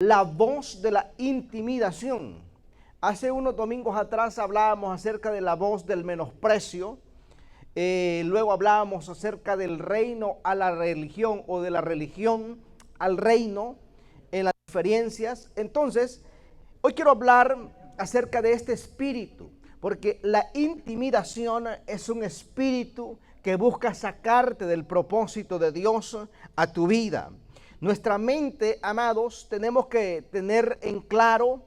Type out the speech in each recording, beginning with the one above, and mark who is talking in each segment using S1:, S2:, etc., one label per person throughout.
S1: la voz de la intimidación. Hace unos domingos atrás hablábamos acerca de la voz del menosprecio. Luego hablábamos acerca del reino a la religión o de la religión al reino en las diferencias. Entonces, hoy quiero hablar acerca de este espíritu, porque la intimidación es un espíritu que busca sacarte del propósito de Dios a tu vida. Nuestra mente, amados, tenemos que tener en claro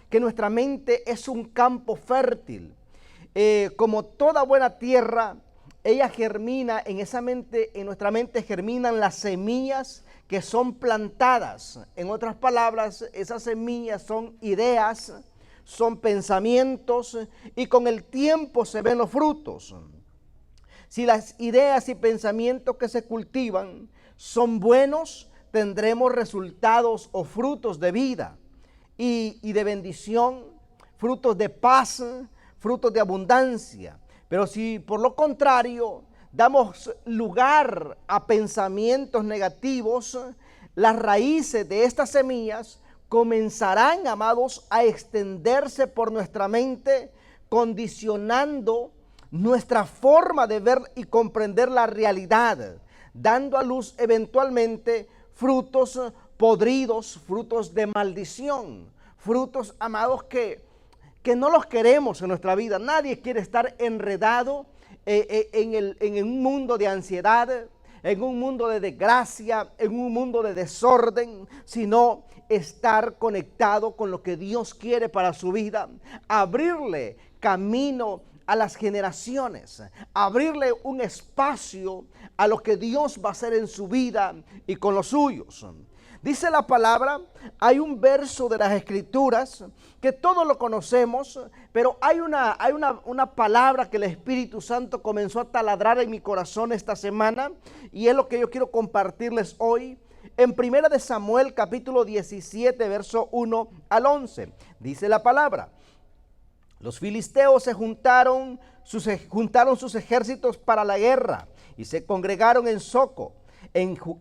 S1: que nuestra mente es un campo fértil. Como toda buena tierra, ella germina en esa mente, en nuestra mente germinan las semillas que son plantadas. En otras palabras, esas semillas son ideas, son pensamientos, y con el tiempo se ven los frutos. Si las ideas y pensamientos que se cultivan son buenos, tendremos resultados o frutos de vida y de bendición, frutos de paz, frutos de abundancia. Pero si por lo contrario damos lugar a pensamientos negativos, las raíces de estas semillas comenzarán, amados, a extenderse por nuestra mente, condicionando nuestra forma de ver y comprender la realidad, dando a luz eventualmente frutos podridos, frutos de maldición, frutos, amados, que no los queremos en nuestra vida. Nadie quiere estar enredado en un mundo de ansiedad, en un mundo de desgracia, en un mundo de desorden, sino estar conectado con lo que Dios quiere para su vida, abrirle camino a las generaciones, abrirle un espacio a lo que Dios va a hacer en su vida y con los suyos. Dice la palabra, hay un verso de las Escrituras que todos lo conocemos, pero hay una palabra que el Espíritu Santo comenzó a taladrar en mi corazón esta semana, y es lo que yo quiero compartirles hoy. En 1 de Samuel capítulo 17, verso 1 al 11, dice la palabra: los filisteos juntaron sus ejércitos para la guerra y se congregaron en Soco,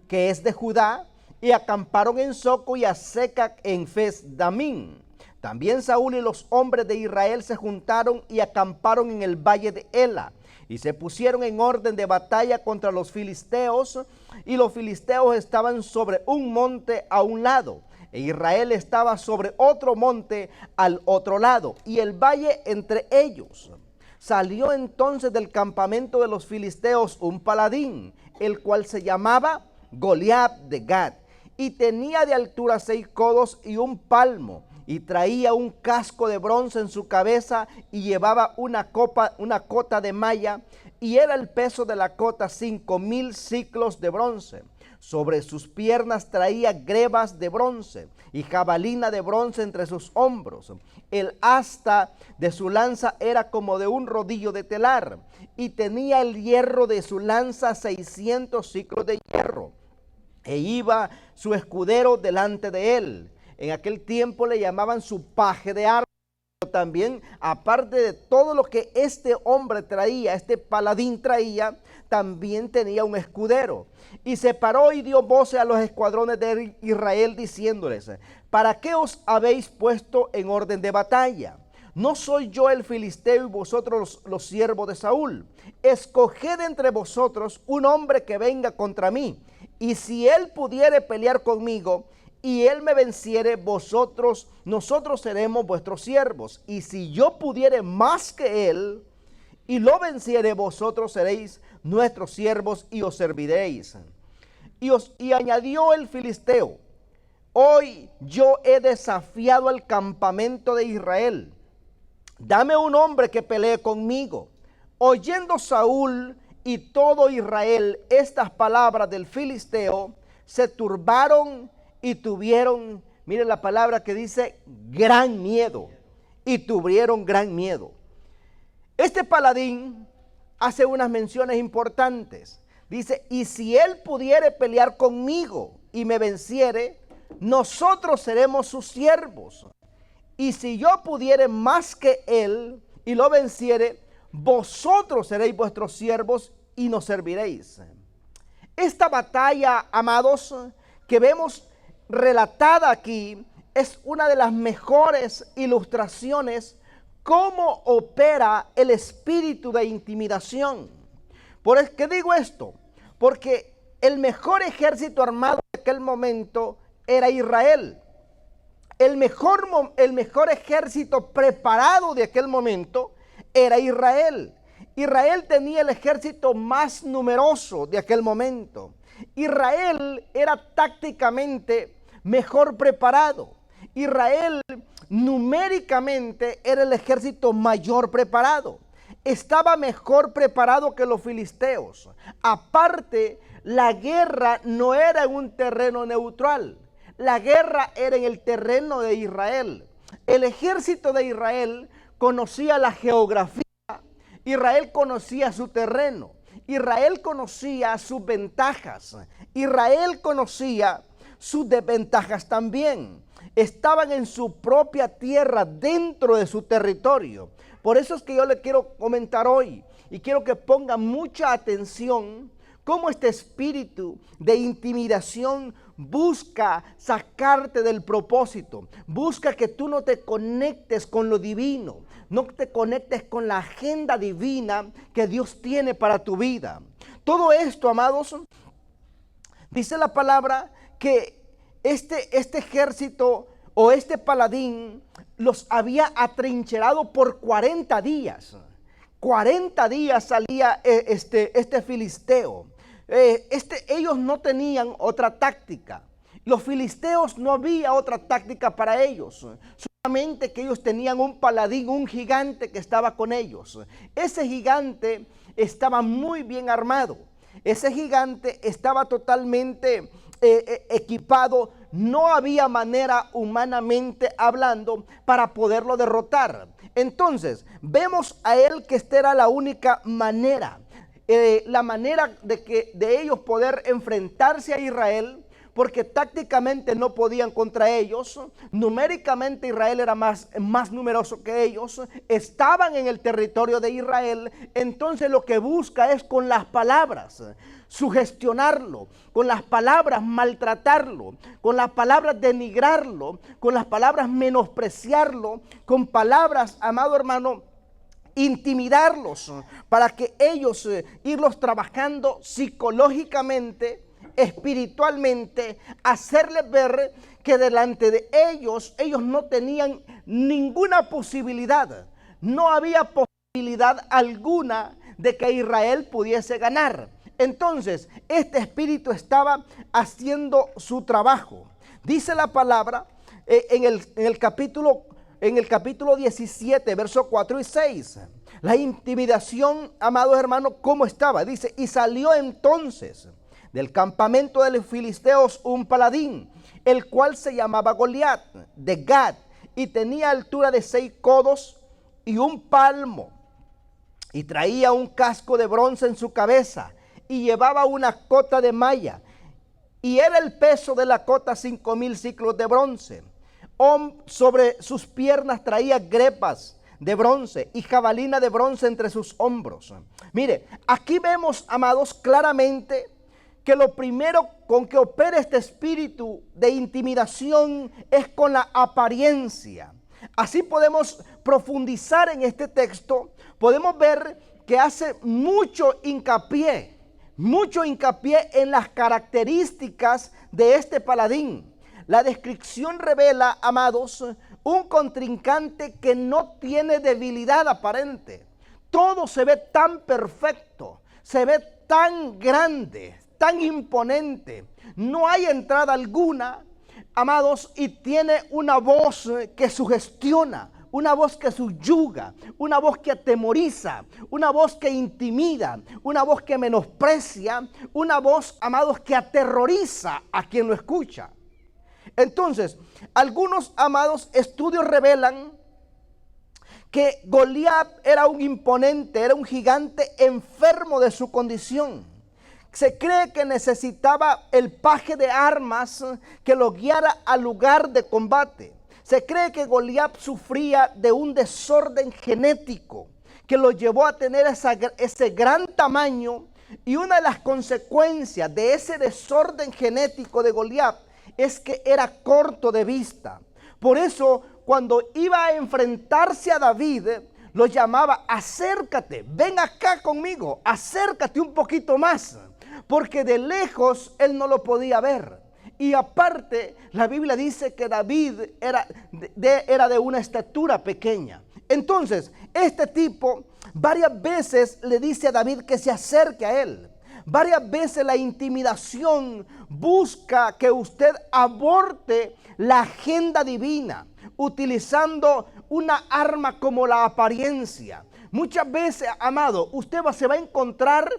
S1: que es de Judá, y acamparon en Soco y Azeca en Fes-damín. También Saúl y los hombres de Israel se juntaron y acamparon en el valle de Ela, y se pusieron en orden de batalla contra los filisteos, y los filisteos estaban sobre un monte a un lado, e Israel estaba sobre otro monte al otro lado, y el valle entre ellos. Salió entonces del campamento de los filisteos un paladín, el cual se llamaba Goliat de Gat, y tenía de altura 6 codos y 1 palmo, y traía un casco de bronce en su cabeza, y llevaba una cota de malla, y era el peso de la cota 5,000 siclos de bronce. Sobre sus piernas traía grebas de bronce y jabalina de bronce entre sus hombros. El asta de su lanza era como de un rodillo de telar, y tenía el hierro de su lanza 600 siclos de hierro. E iba su escudero delante de él. En aquel tiempo le llamaban su paje de armas. También, aparte de todo lo que este hombre traía, este paladín traía, también tenía un escudero. Y se paró y dio voces a los escuadrones de Israel, diciéndoles: ¿para qué os habéis puesto en orden de batalla? ¿No soy yo el filisteo y vosotros los siervos de Saúl? Escoged entre vosotros un hombre que venga contra mí, y si él pudiere pelear conmigo y él me venciere, nosotros seremos vuestros siervos. Y si yo pudiere más que él y lo venciere, vosotros seréis nuestros siervos y os serviréis. Y añadió el filisteo: hoy yo he desafiado al campamento de Israel. Dame un hombre que pelee conmigo. Oyendo Saúl y todo Israel estas palabras del filisteo, se turbaron y tuvieron, miren la palabra que dice, gran miedo. Y tuvieron gran miedo. Este paladín hace unas menciones importantes. Dice: y si él pudiere pelear conmigo y me venciere, nosotros seremos sus siervos. Y si yo pudiere más que él y lo venciere, vosotros seréis vuestros siervos y nos serviréis. Esta batalla, amados, que vemos relatada aquí, es una de las mejores ilustraciones cómo opera el espíritu de intimidación. ¿Por qué digo esto? Porque el mejor ejército armado de aquel momento era Israel. El mejor ejército preparado de aquel momento era Israel. Israel tenía el ejército más numeroso de aquel momento. Israel era tácticamente mejor preparado. Israel numéricamente era el ejército mayor preparado. Estaba mejor preparado que los filisteos. Aparte, la guerra no era en un terreno neutral. La guerra era en el terreno de Israel. El ejército de Israel conocía la geografía. Israel conocía su terreno. Israel conocía sus ventajas. Israel conocía sus desventajas también. Estaban en su propia tierra, dentro de su territorio. Por eso es que yo le quiero comentar hoy y quiero que ponga mucha atención cómo este espíritu de intimidación busca sacarte del propósito, busca que tú no te conectes con lo divino, no te conectes con la agenda divina que Dios tiene para tu vida. Todo esto, amados, dice la palabra que este ejército o este paladín los había atrincherado por 40 días. 40 días salía este filisteo. Ellos no tenían otra táctica. Los filisteos no había otra táctica para ellos. Solamente que ellos tenían un paladín, un gigante que estaba con ellos. Ese gigante estaba muy bien armado. Ese gigante estaba totalmente equipado. No había manera, humanamente hablando, para poderlo derrotar. Entonces, vemos a él que esta era la única manera. La manera de ellos poder enfrentarse a Israel, porque tácticamente no podían contra ellos. Numéricamente Israel era más numeroso que ellos. Estaban en el territorio de Israel. Entonces lo que busca es con las palabras sugestionarlo, con las palabras maltratarlo, con las palabras denigrarlo, con las palabras menospreciarlo, con palabras, amado hermano, intimidarlos, para que ellos irlos trabajando psicológicamente, espiritualmente, hacerles ver que delante de ellos no tenían ninguna posibilidad. No había posibilidad alguna de que Israel pudiese ganar. Entonces, este espíritu estaba haciendo su trabajo. Dice la palabra en el capítulo 17, versos 4 y 6. La intimidación, amados hermanos, ¿cómo estaba? Dice, y salió entonces del campamento de los filisteos un paladín, el cual se llamaba Goliat, de Gad, y tenía altura de 6 codos y un palmo, y traía un casco de bronce en su cabeza, y llevaba una cota de malla, y era el peso de la cota 5,000 ciclos de bronce. Sobre sus piernas traía grepas de bronce y jabalina de bronce entre sus hombros. Mire, aquí vemos, amados, claramente que lo primero con que opera este espíritu de intimidación es con la apariencia. Así podemos profundizar en este texto. Podemos ver que hace mucho hincapié en las características de este paladín. La descripción revela, amados, un contrincante que no tiene debilidad aparente. Todo se ve tan perfecto, se ve tan grande, tan imponente. No hay entrada alguna, amados, y tiene una voz que sugestiona, una voz que subyuga, una voz que atemoriza, una voz que intimida, una voz que menosprecia, una voz, amados, que aterroriza a quien lo escucha. Entonces, algunos, amados, estudios revelan que Goliat era un imponente, era un gigante enfermo de su condición. Se cree que necesitaba el paje de armas que lo guiara al lugar de combate. Se cree que Goliat sufría de un desorden genético que lo llevó a tener ese gran tamaño, y una de las consecuencias de ese desorden genético de Goliat es que era corto de vista. Por eso, cuando iba a enfrentarse a David, lo llamaba: acércate, ven acá conmigo, acércate un poquito más, porque de lejos él no lo podía ver. Y aparte, la Biblia dice que David era de una estatura pequeña. Entonces, este tipo varias veces le dice a David que se acerque a él. Varias veces la intimidación busca que usted aborte la agenda divina, utilizando una arma como la apariencia. Muchas veces, amado, usted se va a encontrar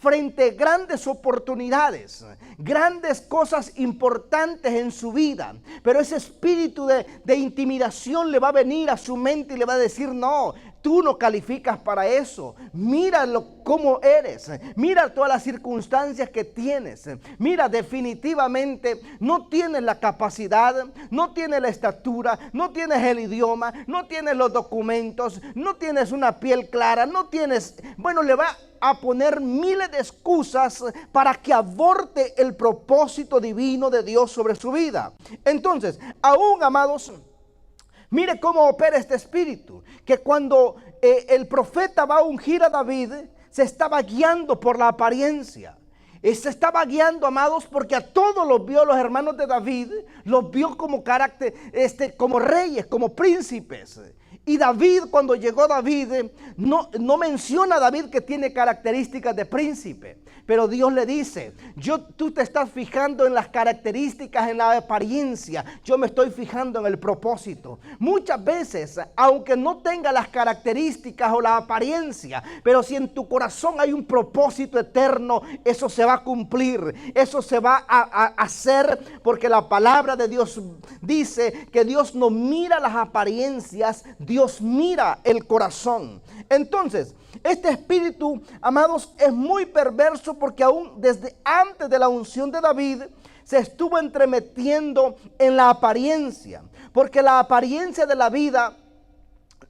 S1: frente a grandes oportunidades, grandes cosas importantes en su vida, pero ese espíritu de intimidación le va a venir a su mente y le va a decir: no, tú no calificas para eso, míralo cómo eres, mira todas las circunstancias que tienes, mira, definitivamente no tienes la capacidad, no tienes la estatura, no tienes el idioma, no tienes los documentos, no tienes una piel clara, no tienes, bueno, le va a poner miles de excusas para que aborte el propósito divino de Dios sobre su vida. Entonces, aún, amados, mire cómo opera este espíritu, que cuando el profeta va a ungir a David, se estaba guiando por la apariencia. Se estaba guiando, amados, porque a todos los vio, los hermanos de David, los vio como carácter, como reyes, como príncipes. Y David, cuando llegó David, no menciona a David que tiene características de príncipe. Pero Dios le dice: tú te estás fijando en las características, en la apariencia. Yo me estoy fijando en el propósito. Muchas veces, aunque no tenga las características o la apariencia, pero si en tu corazón hay un propósito eterno, eso se va a cumplir. Eso se va a hacer, porque la palabra de Dios dice que Dios no mira las apariencias, Dios mira el corazón. Entonces, este espíritu, amados, es muy perverso, porque aún desde antes de la unción de David se estuvo entremetiendo en la apariencia, porque la apariencia de la vida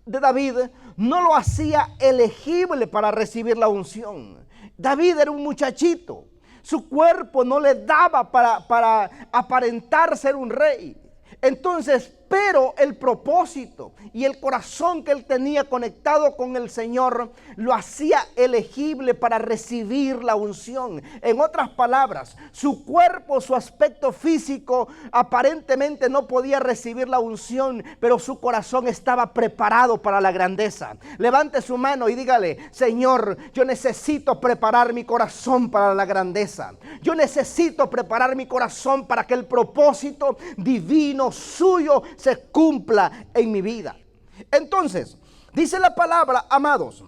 S1: de David no lo hacía elegible para recibir la unción. David era un muchachito, su cuerpo no le daba para aparentar ser un rey. Entonces, pero el propósito y el corazón que él tenía conectado con el Señor lo hacía elegible para recibir la unción. En otras palabras, su cuerpo, su aspecto físico aparentemente no podía recibir la unción, pero su corazón estaba preparado para la grandeza. Levante su mano y dígale: Señor, yo necesito preparar mi corazón para la grandeza. Yo necesito preparar mi corazón para que el propósito divino suyo se cumpla en mi vida. Entonces, dice la palabra, amados,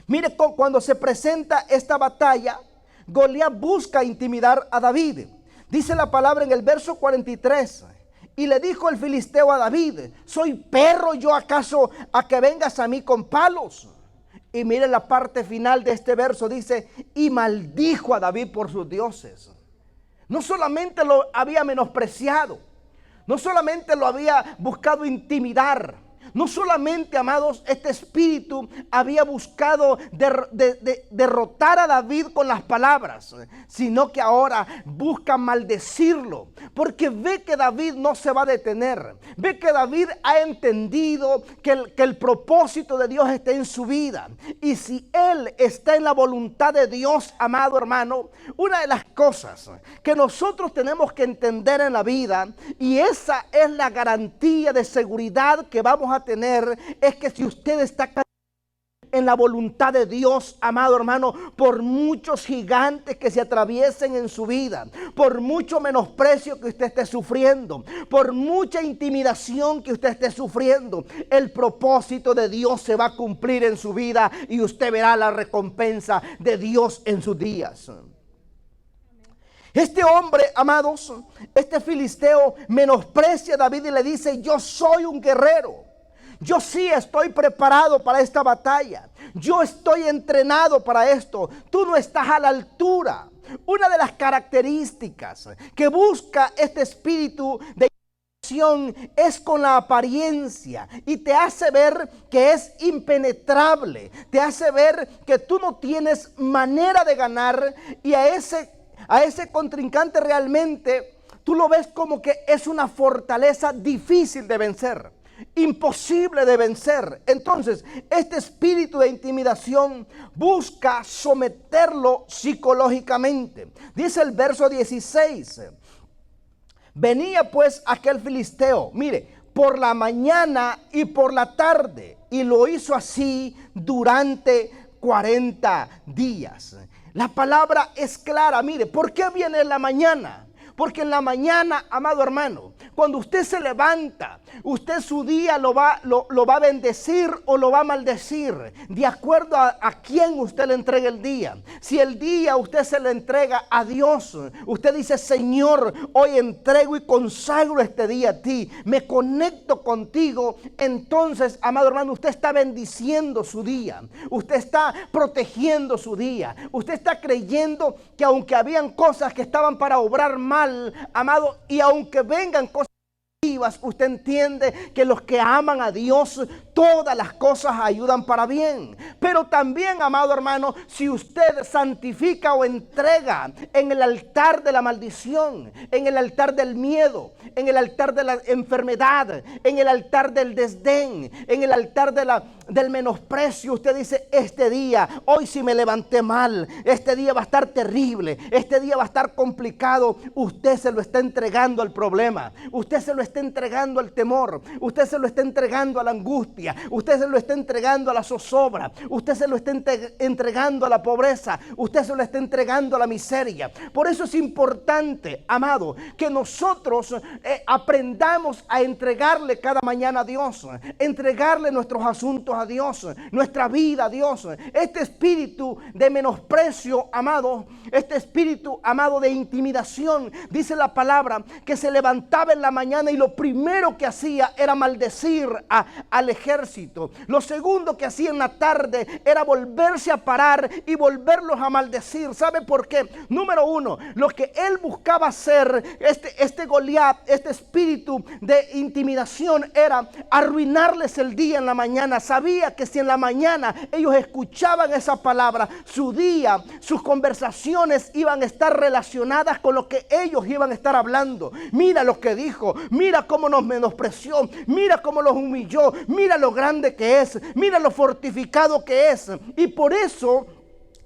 S1: mire, cuando se presenta esta batalla, Goliat busca intimidar a David. Dice la palabra en el verso 43: y le dijo el filisteo a David: ¿soy perro yo acaso a que vengas a mí con palos? Y mire la parte final de este verso, dice: y maldijo a David por sus dioses. No solamente lo había menospreciado, no solamente lo había buscado intimidar, no solamente, amados, este espíritu había buscado derrotar a David con las palabras, sino que ahora busca maldecirlo, porque ve que David no se va a detener, ve que David ha entendido que el propósito de Dios está en su vida. Y si él está en la voluntad de Dios, amado hermano, una de las cosas que nosotros tenemos que entender en la vida, y esa es la garantía de seguridad que vamos a tener, es que si usted está en la voluntad de Dios, amado hermano, por muchos gigantes que se atraviesen en su vida, por mucho menosprecio que usted esté sufriendo, por mucha intimidación que usted esté sufriendo, el propósito de Dios se va a cumplir en su vida y usted verá la recompensa de Dios en sus días. Este hombre, amados, este filisteo menosprecia a David y le dice: yo soy un guerrero. Yo sí estoy preparado para esta batalla. Yo estoy entrenado para esto. Tú no estás a la altura. Una de las características que busca este espíritu de es con la apariencia, y te hace ver que es impenetrable, te hace ver que tú no tienes manera de ganar, y a ese contrincante realmente tú lo ves como que es una fortaleza difícil de vencer, imposible de vencer. Entonces, este espíritu de intimidación busca someterlo psicológicamente. Dice el verso 16, venía pues aquel filisteo, mire, por la mañana y por la tarde, y lo hizo así durante 40 días. La palabra es clara. Mire, ¿por qué viene en la mañana? Porque en la mañana, amado hermano, cuando usted se levanta, usted su día lo va a bendecir o lo va a maldecir, de acuerdo a quién usted le entrega el día. Si el día usted se le entrega a Dios, usted dice, Señor, hoy entrego y consagro este día a ti, me conecto contigo. Entonces, amado hermano, usted está bendiciendo su día, usted está protegiendo su día, usted está creyendo que aunque habían cosas que estaban para obrar mal, amado, y aunque vengan cosas negativas, usted entiende que los que aman a Dios, todas las cosas ayudan para bien. Pero también, amado hermano, si usted santifica o entrega en el altar de la maldición, en el altar del miedo, en el altar de la enfermedad, en el altar del desdén, en el altar del menosprecio, usted dice, este día, hoy sí me levanté mal, este día va a estar terrible, este día va a estar complicado. Usted se lo está entregando al problema, usted se lo está entregando al temor, usted se lo está entregando a la angustia, usted se lo está entregando a la zozobra, usted se lo está entregando a la pobreza, usted se lo está entregando a la miseria. Por eso es importante, amado, que nosotros aprendamos a entregarle cada mañana a Dios, entregarle nuestros asuntos a Dios, nuestra vida a Dios. Este espíritu de menosprecio, amado, este espíritu, amado, de intimidación, dice la palabra que se levantaba en la mañana y lo primero que hacía era maldecir al ejército. Lo segundo que hacía en la tarde era volverse a parar y volverlos a maldecir. ¿Sabe por qué? Número uno, lo que él buscaba hacer, este Goliat, este espíritu de intimidación, era arruinarles el día en la mañana. Sabía que si en la mañana ellos escuchaban esa palabra, su día, sus conversaciones iban a estar relacionadas con lo que ellos iban a estar hablando. Mira lo que dijo, mira cómo nos menospreció, mira cómo los humilló, mira lo grande que es, mira lo fortificado que es. Y por eso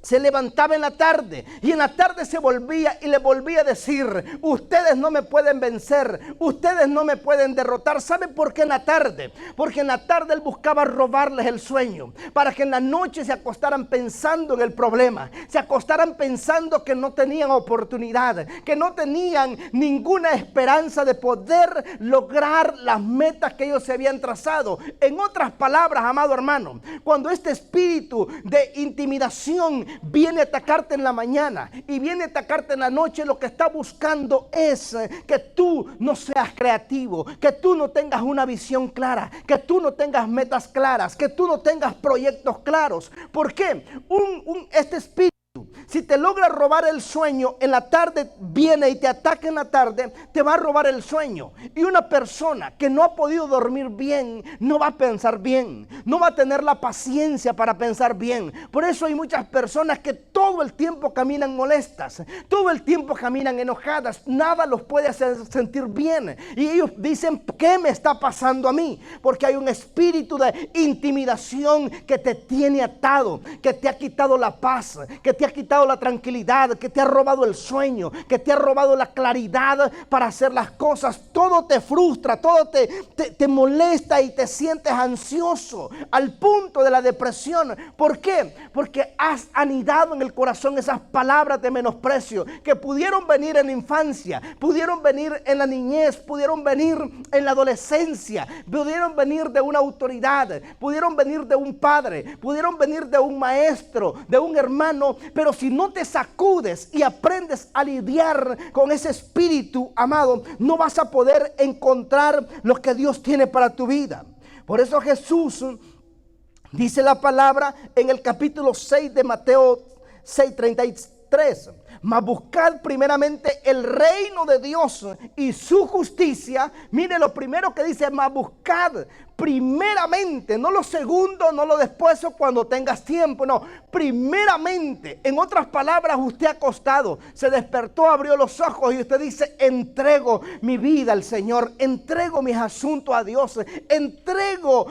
S1: se levantaba en la tarde y en la tarde se volvía y le volvía a decir, ustedes no me pueden vencer, ustedes no me pueden derrotar. ¿Sabe por qué en la tarde? Porque en la tarde él buscaba robarles el sueño, para que en la noche se acostaran pensando en el problema, se acostaran pensando que no tenían oportunidad, que no tenían ninguna esperanza de poder lograr las metas que ellos se habían trazado. En otras palabras, amado hermano, cuando este espíritu de intimidación viene a atacarte en la mañana y viene a atacarte en la noche, lo que está buscando es que tú no seas creativo, que tú no tengas una visión clara, que tú no tengas metas claras, que tú no tengas proyectos claros. ¿Por qué? Este espíritu, si te logra robar el sueño, en la tarde viene y te ataca en la tarde, te va a robar el sueño. Y una persona que no ha podido dormir bien, no va a pensar bien, no va a tener la paciencia para pensar bien. Por eso hay muchas personas que todo el tiempo caminan molestas, todo el tiempo caminan enojadas, nada los puede hacer sentir bien. Y ellos dicen, ¿qué me está pasando a mí? Porque hay un espíritu de intimidación que te tiene atado, que te ha quitado la paz, que te ha quitado la tranquilidad, que te ha robado el sueño, que te ha robado la claridad para hacer las cosas. Todo te frustra, todo te molesta y te sientes ansioso al punto de la depresión. ¿Por qué? Porque has anidado en el corazón esas palabras de menosprecio que pudieron venir en la infancia, pudieron venir en la niñez, pudieron venir en la adolescencia, pudieron venir de una autoridad, pudieron venir de un padre, pudieron venir de un maestro, de un hermano. Pero si no te sacudes y aprendes a lidiar con ese espíritu, amado, no vas a poder encontrar lo que Dios tiene para tu vida. Por eso Jesús dice la palabra en el capítulo 6 de Mateo 6:33. mas buscad primeramente el reino de Dios y su justicia. Mire lo primero que dice, mas buscad primeramente, no lo segundo, no lo después o cuando tengas tiempo, no, primeramente. En otras palabras, usted acostado, se despertó, abrió los ojos y usted dice, entrego mi vida al Señor, entrego mis asuntos a Dios, entrego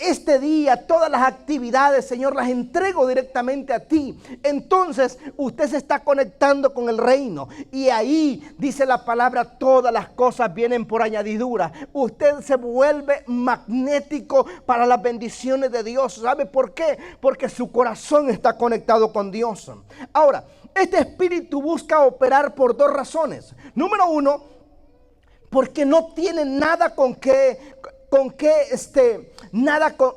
S1: este día, todas las actividades, Señor, las entrego directamente a ti. Entonces, usted se está conectando con el reino y ahí dice la palabra, todas las cosas vienen por añadidura. Usted se vuelve magnético para las bendiciones de Dios. ¿Sabe por qué? Porque su corazón está conectado con Dios. Ahora, este espíritu busca operar por dos razones. Número uno, porque no tiene nada con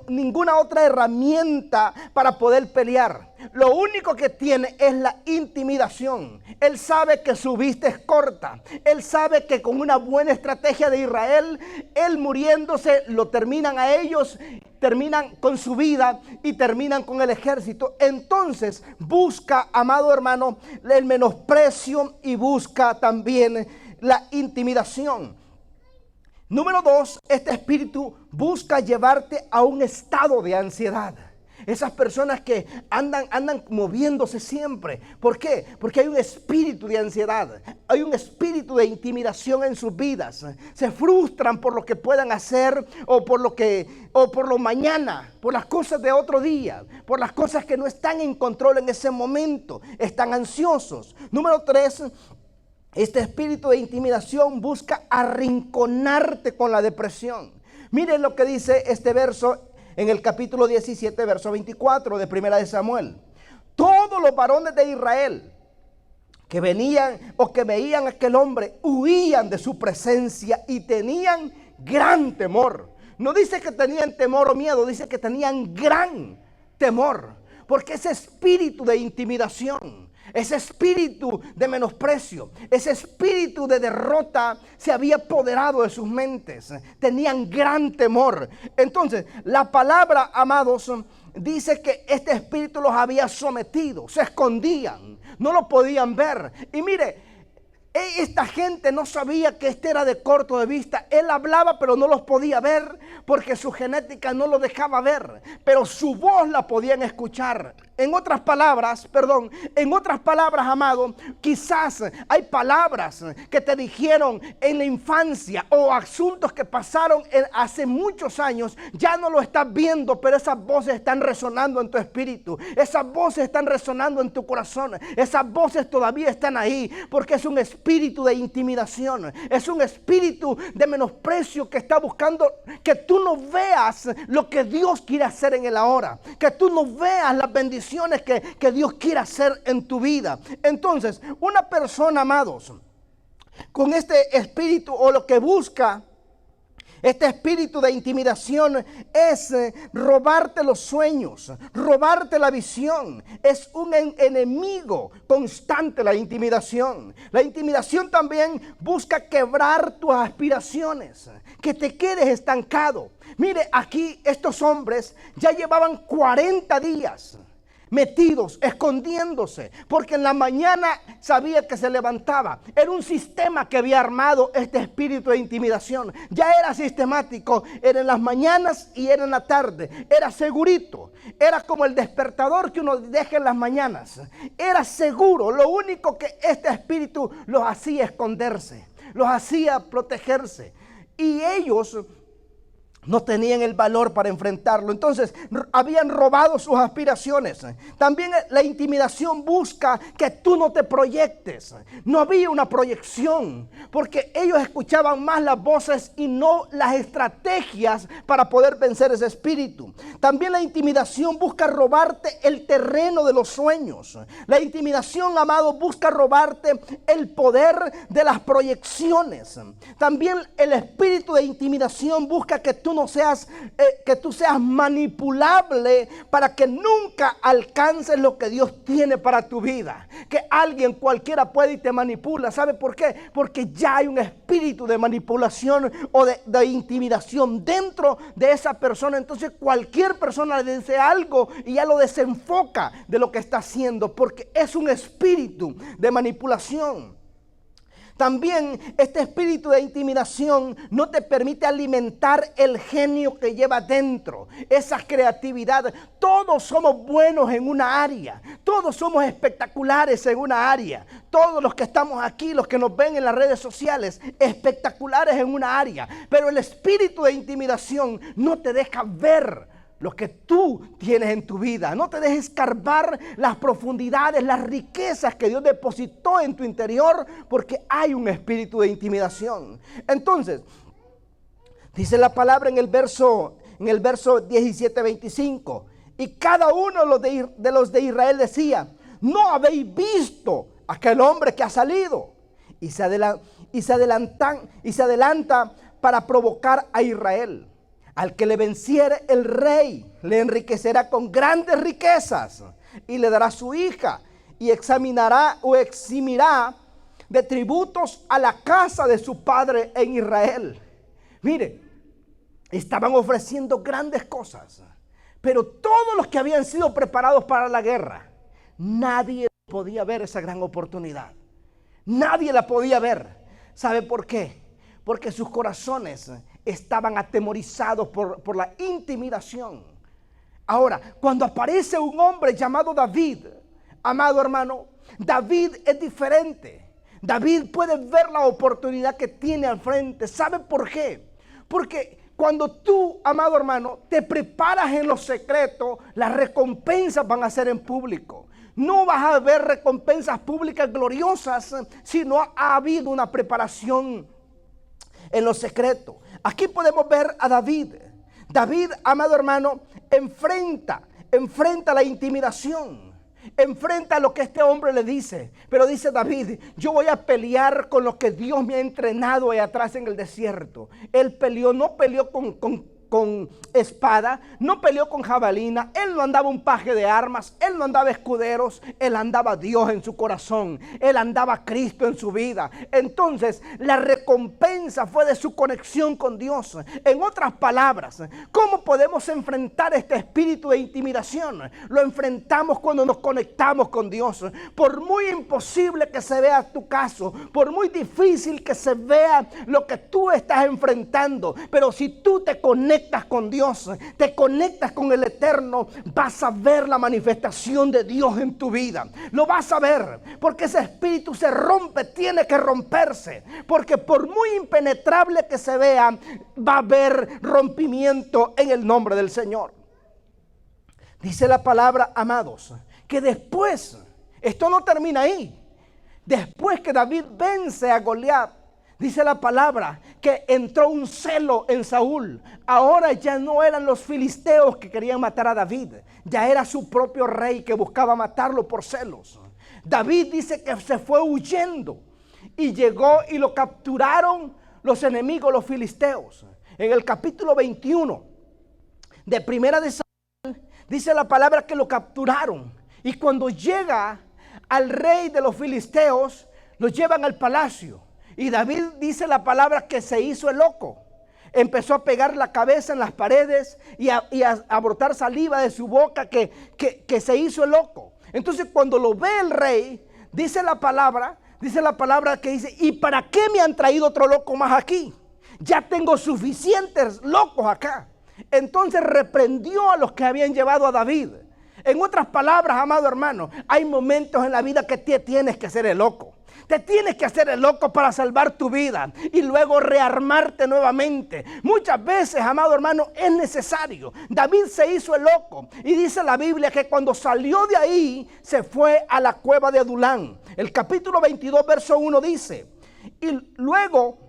S1: ninguna otra herramienta para poder pelear. Lo único que tiene es la intimidación. Él sabe que su vista es corta. Él sabe que con una buena estrategia de Israel, él muriéndose, lo terminan a ellos, terminan con su vida y terminan con el ejército. Entonces busca, amado hermano, el menosprecio y busca también la intimidación. Número dos, este espíritu busca llevarte a un estado de ansiedad. Esas personas que andan moviéndose siempre. ¿Por qué? Porque hay un espíritu de ansiedad. Hay un espíritu de intimidación en sus vidas. Se frustran por lo que puedan hacer o por lo mañana, por las cosas de otro día, por las cosas que no están en control en ese momento. Están ansiosos. Número tres, este espíritu de intimidación busca arrinconarte con la depresión. Miren lo que dice este verso en el capítulo 17, verso 24 de Primera de Samuel. Todos los varones de Israel que venían o que veían a aquel hombre huían de su presencia y tenían gran temor. No dice que tenían temor o miedo, dice que tenían gran temor. Porque ese espíritu de intimidación, ese espíritu de menosprecio, ese espíritu de derrota se había apoderado de sus mentes. Tenían gran temor. Entonces, la palabra, amados, dice que este espíritu los había sometido. Se escondían, no lo podían ver. Y mire, esta gente no sabía que este era de corto de vista. Él hablaba pero no los podía ver porque su genética no lo dejaba ver, pero su voz la podían escuchar. En otras palabras, amado, quizás hay palabras que te dijeron en la infancia o asuntos que pasaron hace muchos años. Ya no lo estás viendo, pero esas voces están resonando en tu espíritu. Esas voces están resonando en tu corazón. Esas voces todavía están ahí porque es un espíritu de intimidación. Es un espíritu de menosprecio que está buscando que tú no veas lo que Dios quiere hacer en el ahora. Que tú no veas las bendiciones que Dios quiere hacer en tu vida. Entonces, una persona, amados, con este espíritu o lo que busca, este espíritu de intimidación es robarte los sueños, robarte la visión. Es un enemigo constante la intimidación. La intimidación también busca quebrar tus aspiraciones, que te quedes estancado. Mire, aquí estos hombres ya llevaban 40 días metidos, escondiéndose, porque en la mañana sabía que se levantaba. Era un sistema que había armado este espíritu de intimidación. Ya era sistemático, era en las mañanas y era en la tarde. Era segurito, era como el despertador que uno deja en las mañanas. Era seguro. Lo único que este espíritu los hacía esconderse, los hacía protegerse. Y ellos no tenían el valor para enfrentarlo. Entonces habían robado sus aspiraciones. También la intimidación busca que tú no te proyectes. No había una proyección porque ellos escuchaban más las voces y no las estrategias para poder vencer ese espíritu. También la intimidación busca robarte el terreno de los sueños. La intimidación, amado, busca robarte el poder de las proyecciones. También el espíritu de intimidación busca que tú no seas, que tú seas manipulable para que nunca alcances lo que Dios tiene para tu vida. Que alguien cualquiera puede y te manipula. ¿Sabe por qué? Porque ya hay un espíritu de manipulación o de intimidación dentro de esa persona. Entonces cualquier persona le dice algo y ya lo desenfoca de lo que está haciendo, porque es un espíritu de manipulación. También este espíritu de intimidación no te permite alimentar el genio que lleva dentro, esa creatividad. Todos somos buenos en una área, todos somos espectaculares en una área. Todos los que estamos aquí, los que nos ven en las redes sociales, espectaculares en una área. Pero el espíritu de intimidación no te deja ver lo que tú tienes en tu vida. No te dejes escarbar las profundidades, las riquezas que Dios depositó en tu interior, porque hay un espíritu de intimidación. Entonces, dice la palabra en el verso 17-25, y cada uno de los de Israel decía: ¿no habéis visto aquel hombre que ha salido? Y se adelanta para provocar a Israel. Al que le venciere, el rey le enriquecerá con grandes riquezas y le dará su hija, y examinará o eximirá de tributos a la casa de su padre en Israel. Mire, estaban ofreciendo grandes cosas, pero todos los que habían sido preparados para la guerra, nadie podía ver esa gran oportunidad. Nadie la podía ver. ¿Sabe por qué? Porque sus corazones estaban atemorizados por la intimidación. Ahora, cuando aparece un hombre llamado David, amado hermano, David es diferente. David puede ver la oportunidad que tiene al frente. ¿Sabe por qué? Porque cuando tú, amado hermano, te preparas en lo secreto, las recompensas van a ser en público. No vas a ver recompensas públicas gloriosas si no ha habido una preparación en lo secreto. Aquí podemos ver a David. David, amado hermano, enfrenta la intimidación. Enfrenta lo que este hombre le dice. Pero dice David: yo voy a pelear con lo que Dios me ha entrenado allá atrás en el desierto. Él peleó, no peleó con espada, no peleó con jabalina. Él no andaba un paje de armas, él no andaba escuderos, él andaba Dios en su corazón, él andaba Cristo en su vida. Entonces la recompensa fue de su conexión con Dios. En otras palabras, ¿cómo podemos enfrentar este espíritu de intimidación? Lo enfrentamos cuando nos conectamos con Dios. Por muy imposible que se vea tu caso, por muy difícil que se vea lo que tú estás enfrentando, pero si tú te conectas con Dios, te conectas con el Eterno, vas a ver la manifestación de Dios en tu vida. Lo vas a ver, porque ese espíritu se rompe, tiene que romperse, porque por muy impenetrable que se vea, va a haber rompimiento en el nombre del Señor. Dice la palabra, amados, que después, esto no termina ahí. Después que David vence a Goliat, dice la palabra que entró un celo en Saúl. Ahora ya no eran los filisteos que querían matar a David, ya era su propio rey que buscaba matarlo por celos. David dice que se fue huyendo y llegó y lo capturaron los enemigos, los filisteos. En el capítulo 21 de Primera de Samuel dice la palabra que lo capturaron, y cuando llega al rey de los filisteos, lo llevan al palacio. Y David, dice la palabra, que se hizo el loco. Empezó a pegar la cabeza en las paredes y a brotar saliva de su boca, que se hizo el loco. Entonces cuando lo ve el rey, dice la palabra que dice: ¿y para qué me han traído otro loco más aquí? Ya tengo suficientes locos acá. Entonces reprendió a los que habían llevado a David. En otras palabras, amado hermano, hay momentos en la vida que tienes que ser el loco. Te tienes que hacer el loco para salvar tu vida y luego rearmarte nuevamente. Muchas veces, amado hermano, es necesario. David se hizo el loco y dice la Biblia que cuando salió de ahí se fue a la cueva de Adulán. El capítulo 22 verso 1 dice: y luego,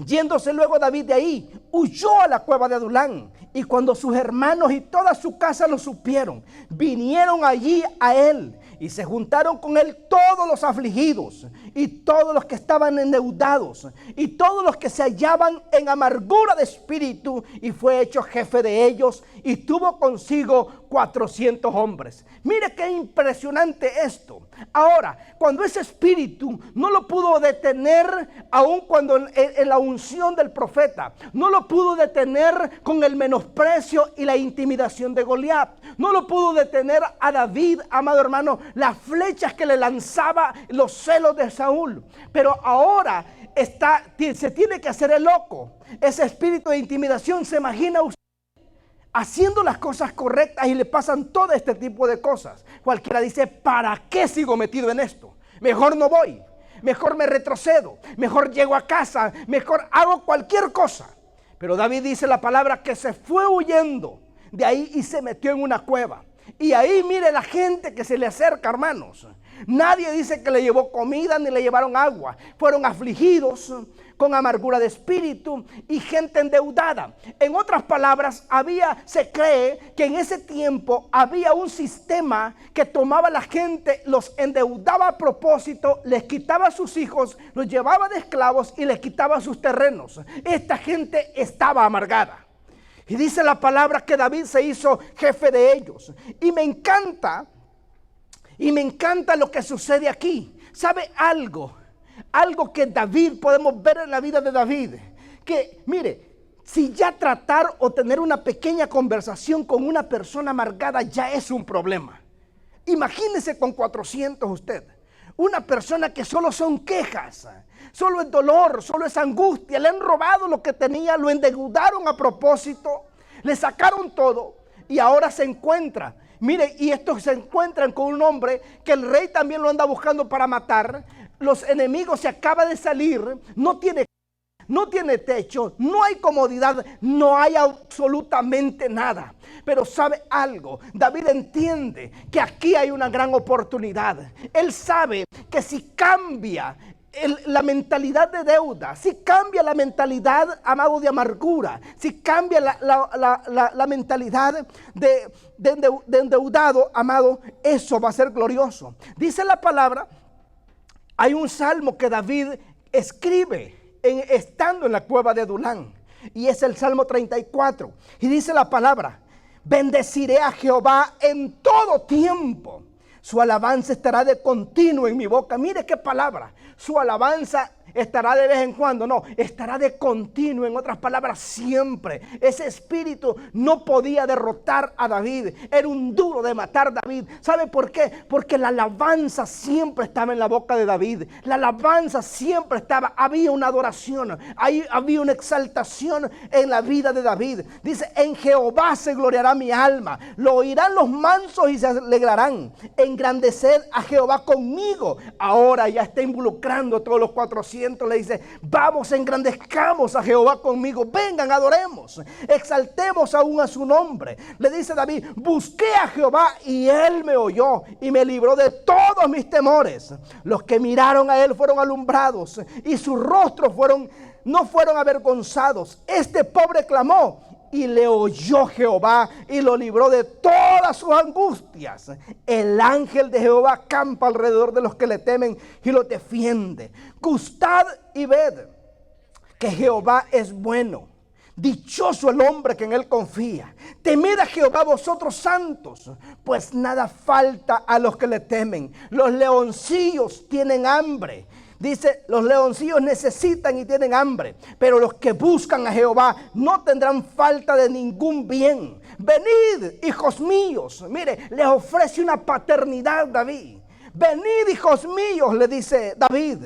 S1: yéndose luego David de ahí, huyó a la cueva de Adulán. Y cuando sus hermanos y toda su casa lo supieron, vinieron allí a él y se juntaron con él todos los afligidos y todos los que estaban endeudados y todos los que se hallaban en amargura de espíritu, y fue hecho jefe de ellos y tuvo consigo 400 hombres. Mire qué impresionante esto. Ahora, cuando ese espíritu no lo pudo detener, aun cuando en la unción del profeta, no lo pudo detener con el menosprecio y la intimidación de Goliat, no lo pudo detener a David, amado hermano, las flechas que le lanzaba, los celos de Saúl. Pero ahora se tiene que hacer el loco. Ese espíritu de intimidación, se imagina usted haciendo las cosas correctas y le pasan todo este tipo de cosas. Cualquiera dice, ¿para qué sigo metido en esto? Mejor no voy, mejor me retrocedo, mejor llego a casa, mejor hago cualquier cosa. Pero David dice la palabra que se fue huyendo de ahí y se metió en una cueva. Y ahí mire la gente que se le acerca, hermanos. Nadie dice que le llevó comida ni le llevaron agua. Fueron afligidos, con amargura de espíritu y gente endeudada. En otras palabras, se cree que en ese tiempo había un sistema que tomaba a la gente, los endeudaba a propósito, les quitaba a sus hijos, los llevaba de esclavos y les quitaba sus terrenos. Esta gente estaba amargada. Y dice la palabra que David se hizo jefe de ellos. Y me encanta lo que sucede aquí. ¿Sabe algo? Algo que David, podemos ver en la vida de David. Que mire, si ya tratar o tener una pequeña conversación con una persona amargada ya es un problema. Imagínese con 400 usted. Una persona que solo son quejas, solo es dolor, solo es angustia. Le han robado lo que tenía, lo endeudaron a propósito, le sacaron todo y ahora se encuentra. Mire, y estos se encuentran con un hombre que el rey también lo anda buscando para matar. Los enemigos, se acaba de salir, no tiene techo, no hay comodidad, no hay absolutamente nada. Pero ¿sabe algo? David entiende que aquí hay una gran oportunidad. Él sabe que si cambia la mentalidad de deuda, si cambia la mentalidad, amado, de amargura, si cambia la mentalidad de endeudado, amado, eso va a ser glorioso. Dice la palabra, hay un salmo que David escribe estando en la cueva de Adulán, y es el Salmo 34, y dice la palabra: bendeciré a Jehová en todo tiempo, su alabanza estará de continuo en mi boca. Mire qué palabra, su alabanza estará de vez en cuando, no, estará de continuo, en otras palabras, siempre. Ese espíritu no podía derrotar a David, era un duro de matar a David. ¿Sabe por qué? Porque la alabanza siempre estaba en la boca de David, la alabanza siempre estaba, había una adoración, había una exaltación en la vida de David. Dice: en Jehová se gloriará mi alma, lo oirán los mansos y se alegrarán. Engrandeced a Jehová conmigo. Ahora ya está involucrando a todos los 400. Le dice: vamos, engrandezcamos a Jehová conmigo, vengan, adoremos, exaltemos aún a su nombre. Le dice David: busqué a Jehová y él me oyó y me libró de todos mis temores. Los que miraron a él fueron alumbrados y sus rostros no fueron avergonzados. Este pobre clamó y le oyó Jehová y lo libró de todas sus angustias. El ángel de Jehová acampa alrededor de los que le temen y los defiende. Gustad y ved que Jehová es bueno. Dichoso el hombre que en él confía. Temed a Jehová vosotros santos, pues nada falta a los que le temen. Los leoncillos tienen hambre. Dice: los leoncillos necesitan y tienen hambre, pero los que buscan a Jehová no tendrán falta de ningún bien. Venid, hijos míos. Mire, les ofrece una paternidad David. Venid, hijos míos, le dice David.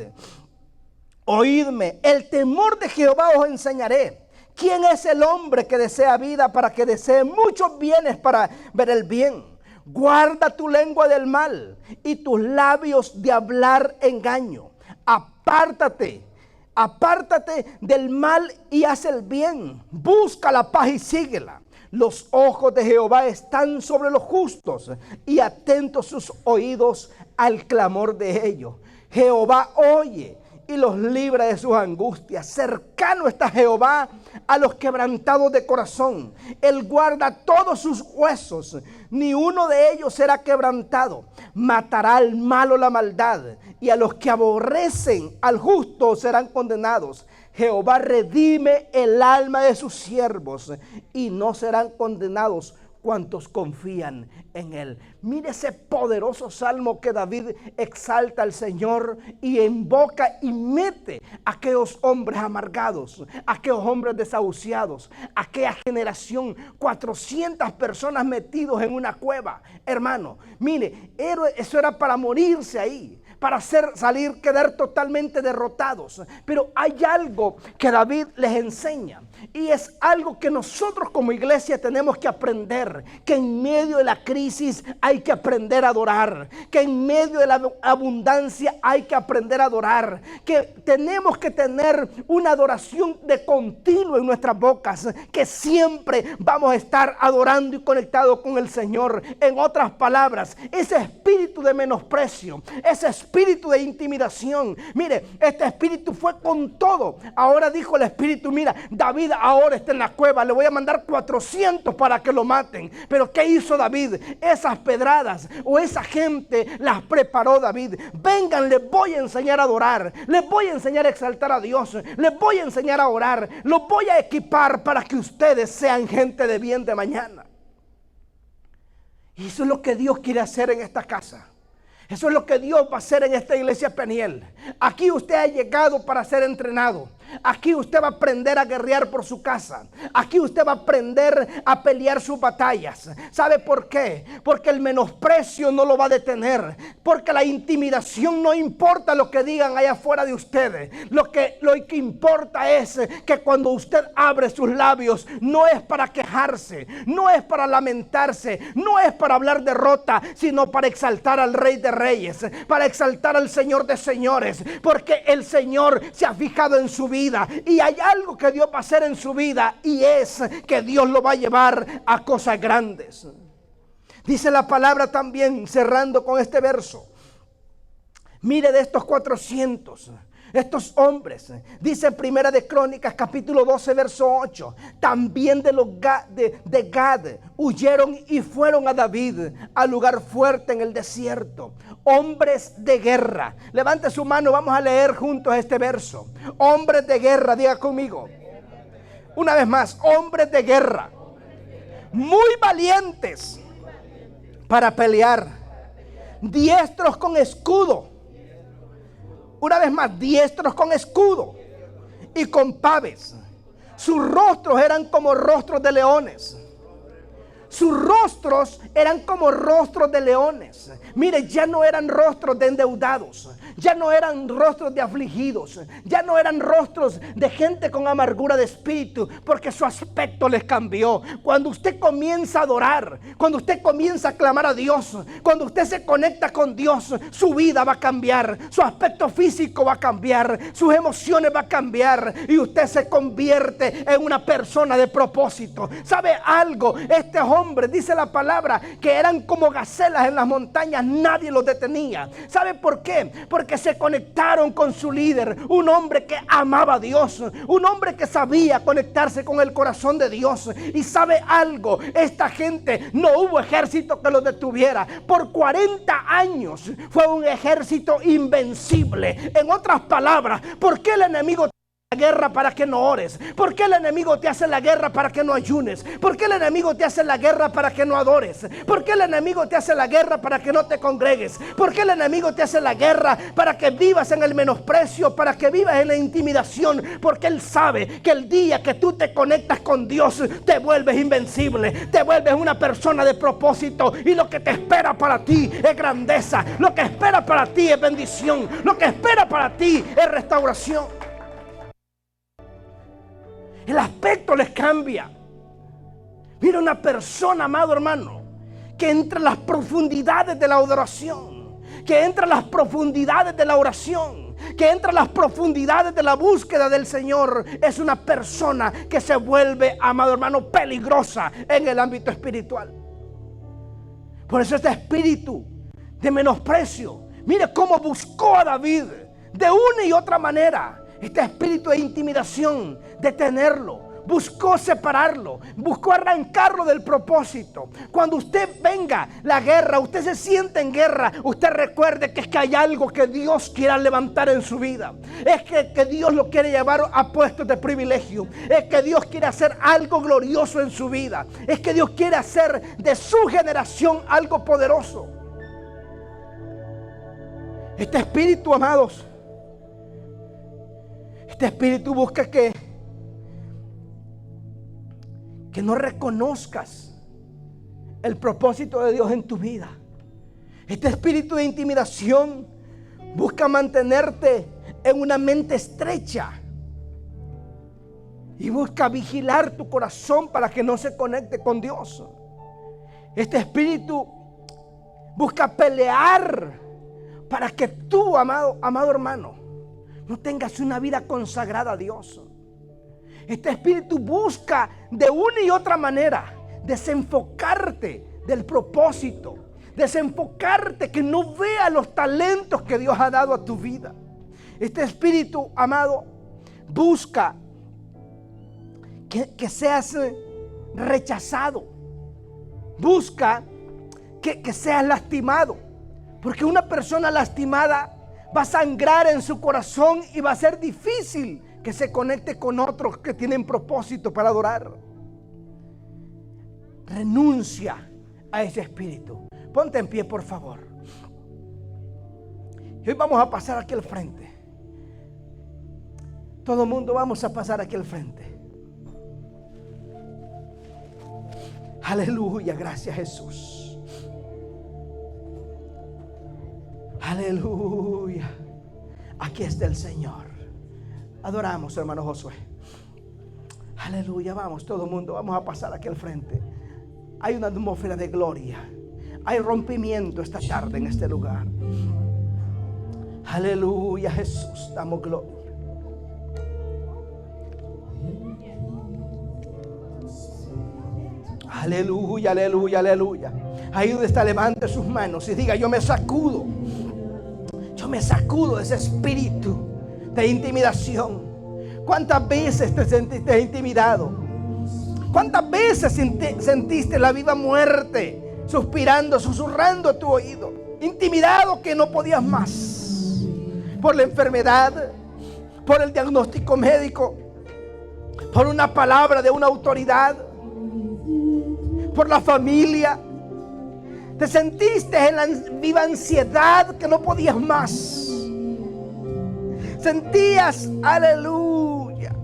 S1: Oídme, el temor de Jehová os enseñaré. ¿Quién es el hombre que desea vida para que desee muchos bienes para ver el bien? Guarda tu lengua del mal y tus labios de hablar engaño. Apártate del mal y haz el bien. Busca la paz y síguela. Los ojos de Jehová están sobre los justos y atentos sus oídos al clamor de ellos. Jehová oye y los libra de sus angustias. Cercano está Jehová a los quebrantados de corazón. Él guarda todos sus huesos, ni uno de ellos será quebrantado. Matará al malo la maldad, y a los que aborrecen al justo serán condenados. Jehová redime el alma de sus siervos, y no serán condenados cuantos confían en él. Mire ese poderoso salmo que David exalta al Señor y invoca y mete a aquellos hombres amargados, a aquellos hombres desahuciados, a aquella generación, 400 personas metidos en una cueva. Hermano, mire, eso era para morirse ahí, para quedar totalmente derrotados. Pero hay algo que David les enseña, y es algo que nosotros como iglesia tenemos que aprender: que en medio de la crisis hay que aprender a adorar, que en medio de la abundancia hay que aprender a adorar, que tenemos que tener una adoración de continuo en nuestras bocas, que siempre vamos a estar adorando y conectados con el Señor. En otras palabras, ese espíritu de menosprecio, ese espíritu de intimidación, mire, este espíritu fue con todo. Ahora dijo el espíritu: mira, David ahora está en la cueva, le voy a mandar 400 para que lo maten. Pero ¿qué hizo David? Esas pedradas o esa gente las preparó David. Vengan, les voy a enseñar a adorar, les voy a enseñar a exaltar a Dios, les voy a enseñar a orar, los voy a equipar para que ustedes sean gente de bien de mañana. Y eso es lo que Dios quiere hacer en esta casa. Eso es lo que Dios va a hacer en esta iglesia Peniel. Aquí usted ha llegado para ser entrenado. Aquí usted va a aprender a guerrear por su casa. Aquí usted va a aprender a pelear sus batallas. ¿Sabe por qué? Porque el menosprecio no lo va a detener. Porque la intimidación no importa lo que digan allá afuera de ustedes. Lo que importa es que cuando usted abre sus labios, no es para quejarse, no es para lamentarse, no es para hablar derrota, sino para exaltar al Rey de Reyes, para exaltar al Señor de Señores. Porque el Señor se ha fijado en su vida, y hay algo que Dios va a hacer en su vida, y es que Dios lo va a llevar a cosas grandes. Dice la palabra también, cerrando con este verso, mire de estos 400, estos hombres, dice en Primera de Crónicas capítulo 12 verso 8, también de Gad huyeron y fueron a David al lugar fuerte en el desierto. Hombres de guerra. Levante su mano, vamos a leer juntos este verso. Hombres de guerra, diga conmigo. Una vez más, hombres de guerra, muy valientes para pelear, diestros con escudo. Una vez más, diestros con escudo y con paves. Sus rostros eran como rostros de leones. Sus rostros eran como rostros de leones. Mire, ya no eran rostros de endeudados, ya no eran rostros de afligidos, ya no eran rostros de gente con amargura de espíritu, porque su aspecto les cambió. Cuando usted comienza a adorar, cuando usted comienza a clamar a Dios, cuando usted se conecta con Dios, su vida va a cambiar, su aspecto físico va a cambiar, sus emociones va a cambiar, y usted se convierte en una persona de propósito. ¿Sabe algo? Este hombre, dice la palabra, que eran como gacelas en las montañas, nadie los detenía. ¿Sabe por qué? Porque se conectaron con su líder, un hombre que amaba a Dios, un hombre que sabía conectarse con el corazón de Dios. Y ¿sabe algo? Esta gente, no hubo ejército que los detuviera. Por 40 años fue un ejército invencible. En otras palabras, ¿por qué el enemigo guerra para que no ores? ¿Por qué el enemigo te hace la guerra para que no ayunes? ¿Por qué el enemigo te hace la guerra para que no adores? ¿Por qué el enemigo te hace la guerra para que no te congregues? ¿Por qué el enemigo te hace la guerra para que vivas en el menosprecio, para que vivas en la intimidación? Porque él sabe que el día que tú te conectas con Dios, te vuelves invencible, te vuelves una persona de propósito, y lo que te espera para ti es grandeza, lo que espera para ti es bendición, lo que espera para ti es restauración. El aspecto les cambia. Mira, una persona, amado hermano, que entra en las profundidades de la adoración, que entra en las profundidades de la oración, que entra en las profundidades de la búsqueda del Señor, es una persona que se vuelve, amado hermano, peligrosa en el ámbito espiritual. Por eso este espíritu de menosprecio, mire cómo buscó a David de una y otra manera. Este espíritu de intimidación, de tenerlo buscó separarlo, buscó arrancarlo del propósito. Cuando usted venga la guerra, usted se siente en guerra, usted recuerde que es que hay algo que Dios quiera levantar en su vida. Es que Dios lo quiere llevar a puestos de privilegio. Es que Dios quiere hacer algo glorioso en su vida. Es que Dios quiere hacer de su generación algo poderoso. Este espíritu, amados, este espíritu busca que no reconozcas el propósito de Dios en tu vida. Este espíritu de intimidación busca mantenerte en una mente estrecha y busca vigilar tu corazón para que no se conecte con Dios. Este espíritu busca pelear para que tú, amado hermano, no tengas una vida consagrada a Dios. Este espíritu busca de una y otra manera desenfocarte del propósito, desenfocarte, que no veas los talentos que Dios ha dado a tu vida. Este espíritu, amado, busca que seas rechazado, busca que seas lastimado, porque una persona lastimada va a sangrar en su corazón y va a ser difícil que se conecte con otros que tienen propósito para adorar. Renuncia a ese espíritu. Ponte en pie, por favor. Y hoy vamos a pasar aquí al frente. Todo el mundo vamos a pasar aquí al frente. Aleluya, gracias Jesús. Aleluya. Aquí está el Señor. Adoramos, hermano Josué. Aleluya, vamos, todo el mundo, vamos a pasar aquí al frente. Hay una atmósfera de gloria. Hay rompimiento esta tarde en este lugar. Aleluya, Jesús, damos gloria. Aleluya, aleluya, aleluya. Ahí donde está, levante sus manos y diga: yo me sacudo. Yo me sacudo de ese espíritu de intimidación. ¿Cuántas veces te sentiste intimidado? ¿Cuántas veces sentiste la viva muerte suspirando, susurrando a tu oído? Intimidado que no podías más por la enfermedad, por el diagnóstico médico, por una palabra de una autoridad, por la familia. Te sentiste en la viva ansiedad que no podías más. Sentías, aleluya,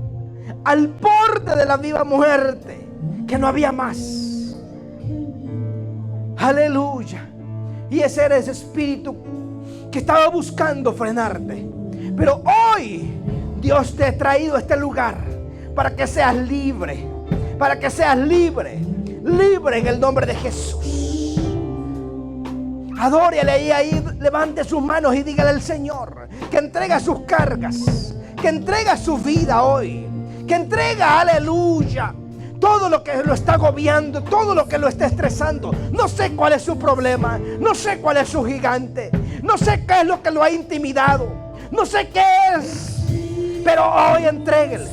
S1: al borde de la viva muerte, que no había más. Aleluya. Y ese era ese espíritu que estaba buscando frenarte. Pero hoy Dios te ha traído a este lugar para que seas libre. Para que seas libre. Libre en el nombre de Jesús. Adórale ahí, levante sus manos y dígale al Señor que entrega sus cargas, que entrega su vida hoy, que entrega, aleluya, todo lo que lo está agobiando, todo lo que lo está estresando. No sé cuál es su problema, no sé cuál es su gigante, no sé qué es lo que lo ha intimidado, no sé qué es, pero hoy entréguele.